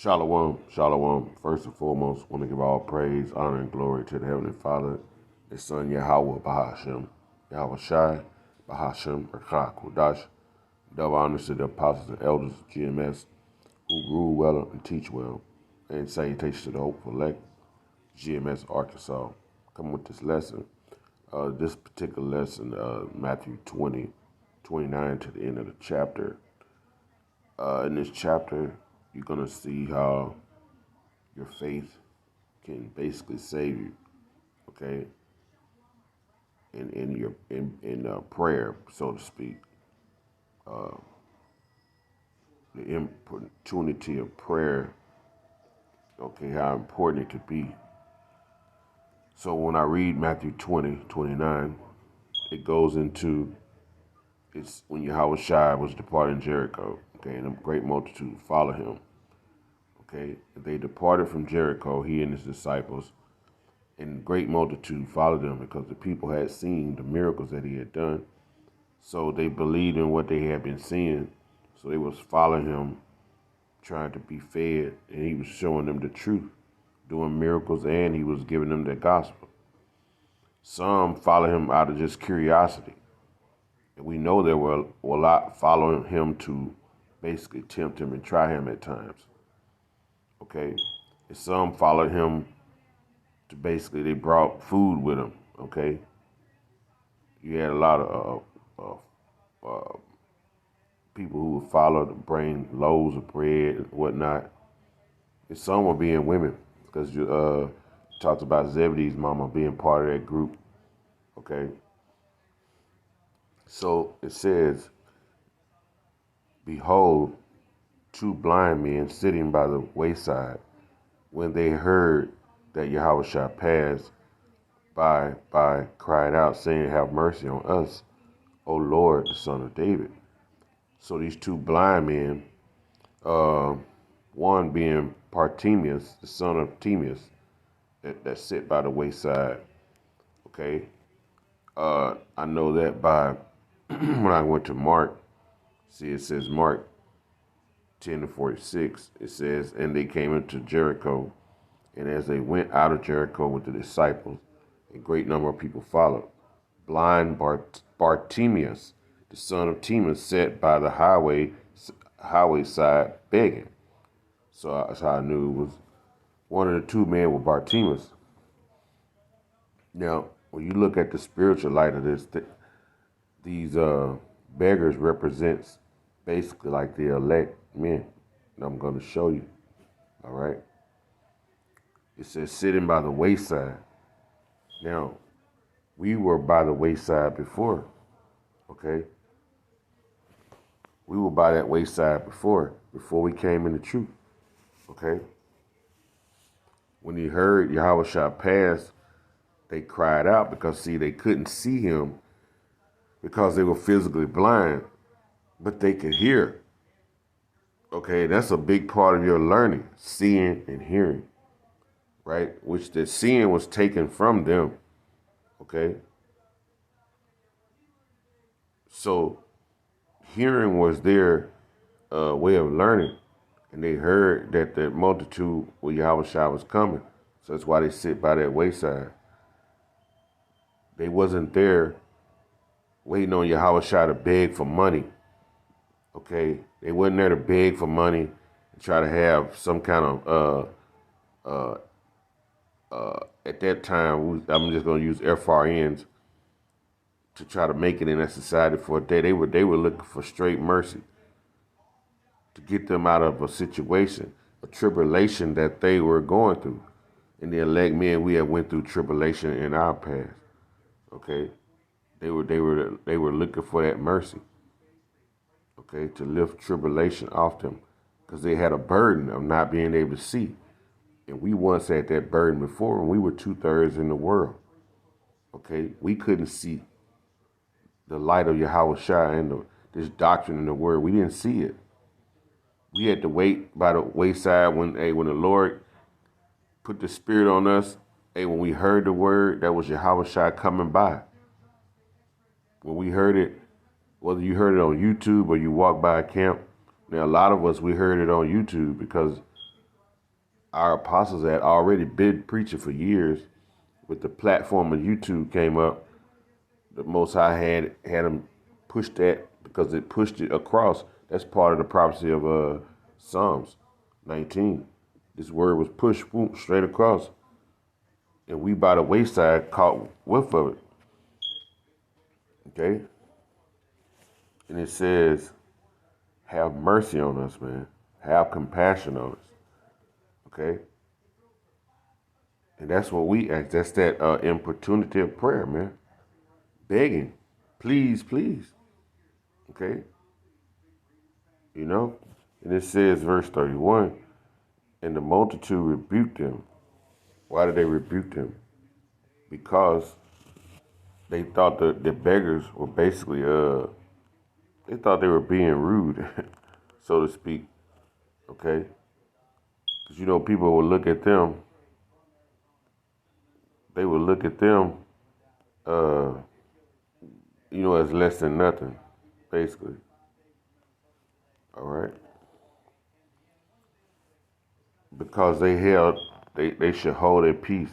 Shalom, shalom. First and foremost, want to give all praise, honor, and glory to the Heavenly Father, His Son Yahweh Bahashem, Yahweh Shai, Bahashem, Rakha Kodash. Double honors to the apostles and elders of GMS who rule well and teach well. And salutations to the hopeful elect, GMS Arkansas. Come with this lesson. This particular lesson, Matthew 20:29 to the end of the chapter. In this chapter, you're going to see how your faith can basically save you, okay? In prayer, so to speak. The importunity of prayer, okay, how important it could be. So when I read Matthew 20:29, it goes into, it's when Yahweh Shai was departing Jericho, okay, and a great multitude followed him, okay? They departed from Jericho, he and his disciples, and a great multitude followed him because the people had seen the miracles that he had done. So they believed in what they had been seeing. So they was following him, trying to be fed, and he was showing them the truth, doing miracles, and he was giving them the gospel. Some followed him out of just curiosity. And we know there were a lot following him to basically tempt him and try him at times. Okay? And some followed him to basically, they brought food with them. Okay? You had a lot of people who would follow to bring loaves of bread and whatnot. And some were being women, because you talked about Zebedee's mama being part of that group. Okay? So it says, behold, two blind men sitting by the wayside, when they heard that Yahweh shall pass by, cried out, saying, have mercy on us, O Lord, the Son of David. So these two blind men, one being Bartimaeus, the son of Timaeus, that sit by the wayside. Okay, I know that by when I went to Mark. See, it says Mark 10:46. It says, and they came into Jericho, and as they went out of Jericho with the disciples, a great number of people followed. Blind Bartimaeus, the son of Timaeus, sat by the highway side begging. So that's how I knew it was one of the two men with Bartimaeus. Now, when you look at the spiritual light of this, these beggars represents basically like the elect men. And I'm going to show you. All right. It says sitting by the wayside. Now, we were by the wayside before. Okay. We were by that wayside before we came into truth. Okay. When he heard Yahweh shall pass, they cried out because, see, they couldn't see him because they were physically blind, but they could hear. Okay, that's a big part of your learning, seeing and hearing, right? Which the seeing was taken from them, okay? So hearing was their way of learning, and they heard that the multitude with Yahweh Shai was coming. So that's why they sit by that wayside. They wasn't there waiting on Yahweh Shai to beg for money. Okay, they wasn't there to beg for money and try to have some kind of at that time, I'm just going to use FRNs to try to make it in that society for a day. They were looking for straight mercy to get them out of a situation, a tribulation that they were going through. And the elect men, we have went through tribulation in our past. Okay, they were looking for that mercy. Okay, to lift tribulation off them, because they had a burden of not being able to see. And we once had that burden before, and we were 2/3 in the world. Okay, we couldn't see the light of Yahweh Shai and this doctrine in the word. We didn't see it. We had to wait by the wayside when the Lord put the Spirit on us. When we heard the word, that was Yahweh Shai coming by. When we heard it, whether you heard it on YouTube or you walked by a camp, now a lot of us, we heard it on YouTube because our apostles had already been preaching for years. With the platform of YouTube came up, the Most High had them push that because it pushed it across. That's part of the prophecy of Psalms 19. This word was pushed straight across, and we by the wayside caught whiff of it. Okay, and it says, "Have mercy on us, man. Have compassion on us." Okay, and that's what we ask. That's that importunity of prayer, man. Begging, please, please. Okay, you know. And it says, verse 31, and the multitude rebuked them. Why did they rebuke them? Because they thought the beggars were basically they thought they were being rude, so to speak. Okay, because people would look at them. They would look at them, uh, as less than nothing, basically. All right, because they should hold their peace.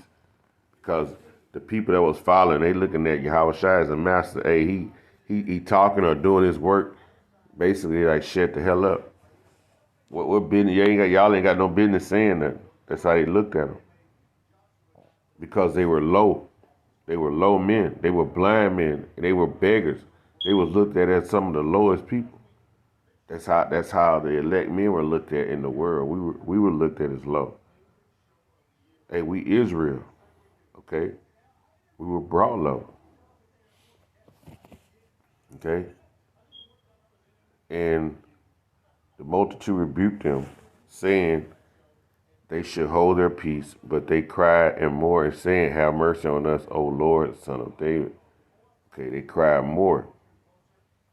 Because the people that was following, they looking at Yahweh Shai as a master. Hey, he talking or doing his work. Basically, like, shut the hell up. What business? Y'all ain't got no business saying that. That's how they looked at them. Because they were low. They were low men. They were blind men. They were beggars. They was looked at as some of the lowest people. That's how the elect men were looked at in the world. We were looked at as low. Hey, we Israel. Okay? We were brought low. Okay? And the multitude rebuked them, saying they should hold their peace, but they cried and more and saying, have mercy on us, O Lord, son of David. Okay, they cried more.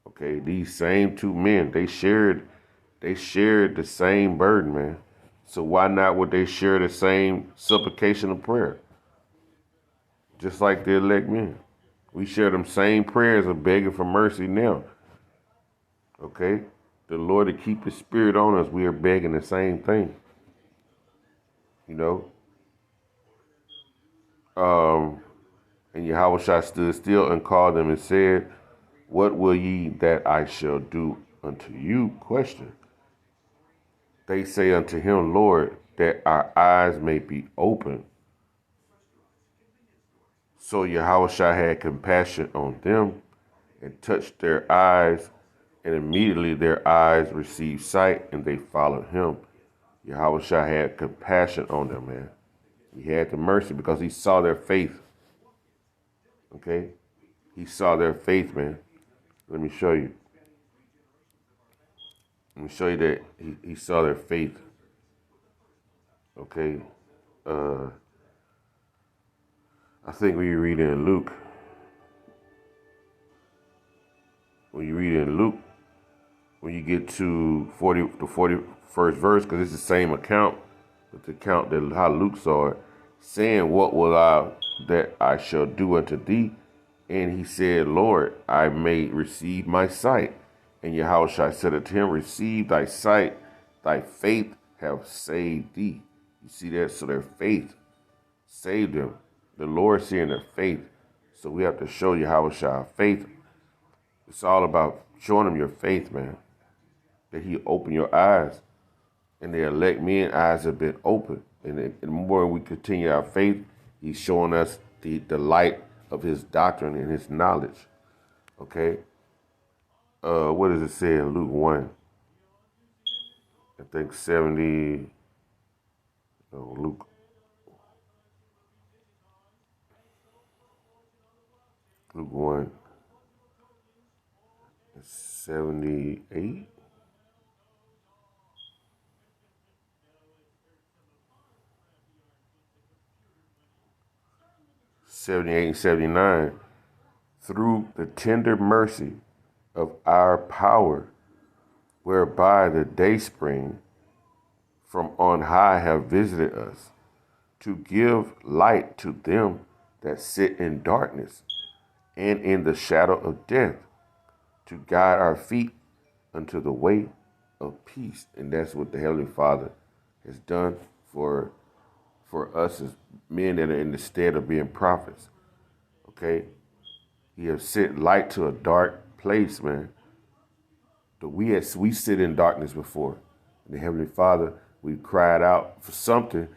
Okay, these same two men, they shared the same burden, man. So why not would they share the same supplication of prayer? Just like the elect men. We share them same prayers of begging for mercy now. Okay? The Lord to keep his spirit on us, we are begging the same thing. You know? And Yahweh stood still and called them and said, what will ye that I shall do unto you? Question. They say unto him, Lord, that our eyes may be open. So Yahweh had compassion on them and touched their eyes, and immediately their eyes received sight, and they followed him. Yahweh had compassion on them, man. He had the mercy because he saw their faith. Okay? He saw their faith, man. Let me show you. Let me show you that he saw their faith. Okay? I think when you read in Luke, when you get to the 41st verse, because it's the same account, but the account that how Luke saw it, saying, what will I shall do unto thee? And he said, Lord, I may receive my sight. And Yahushua said unto him, receive thy sight, thy faith have saved thee. You see that? So their faith saved them. The Lord seeing their faith. So we have to show Yahushua faith. It's all about showing them your faith, man. That he open your eyes. And the elect men eyes have been open. And the more we continue our faith, he's showing us the light of his doctrine and his knowledge. Okay? What does it say in Luke 1? I think 70. Luke 1. 78. 78 and 79. Through the tender mercy of our power, whereby the dayspring from on high have visited us, to give light to them that sit in darkness and in the shadow of death, to guide our feet unto the way of peace. And that's what the Heavenly Father has done for us as men that are in the stead of being prophets. Okay? He has sent light to a dark place, man. We sit in darkness before. And the Heavenly Father, we cried out for something.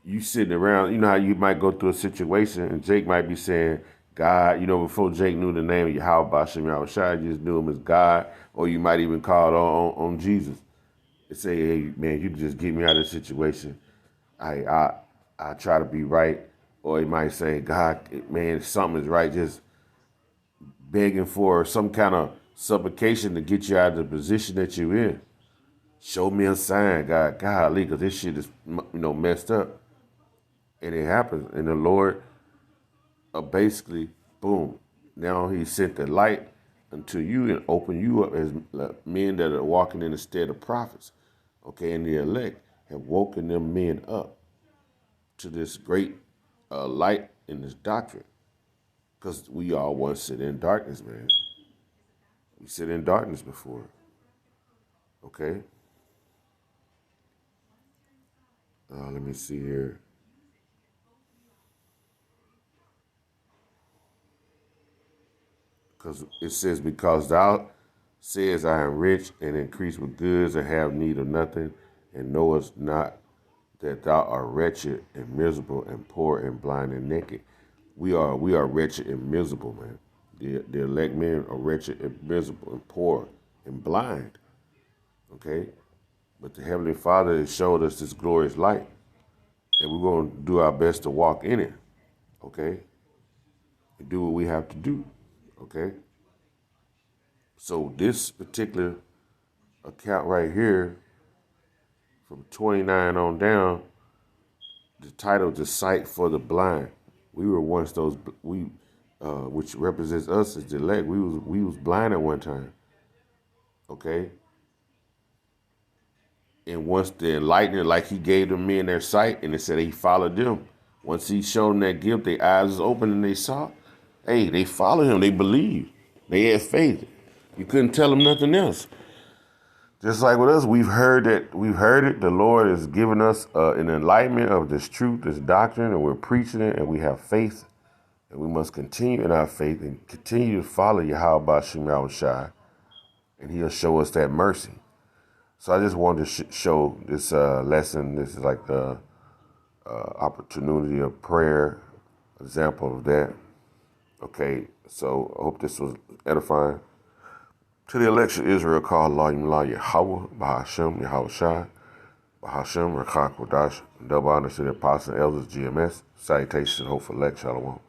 You sitting around, you know how you might go through a situation and Jake might be saying, God, before Jake knew the name of Yahweh Bashem Yahushua, you just knew him as God, or you might even call it on Jesus and say, hey, man, you just get me out of the situation. I try to be right. Or he might say, God, man, something is right, just begging for some kind of supplication to get you out of the position that you're in. Show me a sign, God, golly, because this shit is, messed up. And it happens. And the Lord basically, boom, now he sent the light unto you and opened you up as men that are walking in the stead of prophets. Okay, and the elect have woken them men up to this great light in this doctrine. Because we all once sit in darkness, man. We sit in darkness before. Okay? Let me see here. Because it says, because thou says, I am rich and increase with goods and have need of nothing, and knowest not that thou art wretched and miserable and poor and blind and naked. We are wretched and miserable, man. The elect men are wretched and miserable and poor and blind. Okay? But the Heavenly Father has showed us this glorious light. And we're going to do our best to walk in it. Okay? And do what we have to do. Okay? So this particular account right here, from 29 on down, the title is "The Sight for the Blind." We were once those which represents us as the elect. We was blind at one time. Okay. And once the enlightenment, like he gave them men their sight, and it said he followed them. Once he showed them that gift, their eyes was open and they saw. Hey, they followed him. They believed. They had faith. You couldn't tell them nothing else. Just like with us, we've heard it. The Lord has given us an enlightenment of this truth, this doctrine, and we're preaching it, and we have faith, and we must continue in our faith and continue to follow Yahweh Bashem Yahushua, and He'll show us that mercy. So I just wanted to show this lesson. This is like the opportunity of prayer, example of that. Okay, so I hope this was edifying. To the election Israel called Allah Yahweh, Bahashem, Yahushua, Bahashem, Rakak Wadash, double honor to the apostle and elders, GMS. Salutation, hope for elect, Shalom.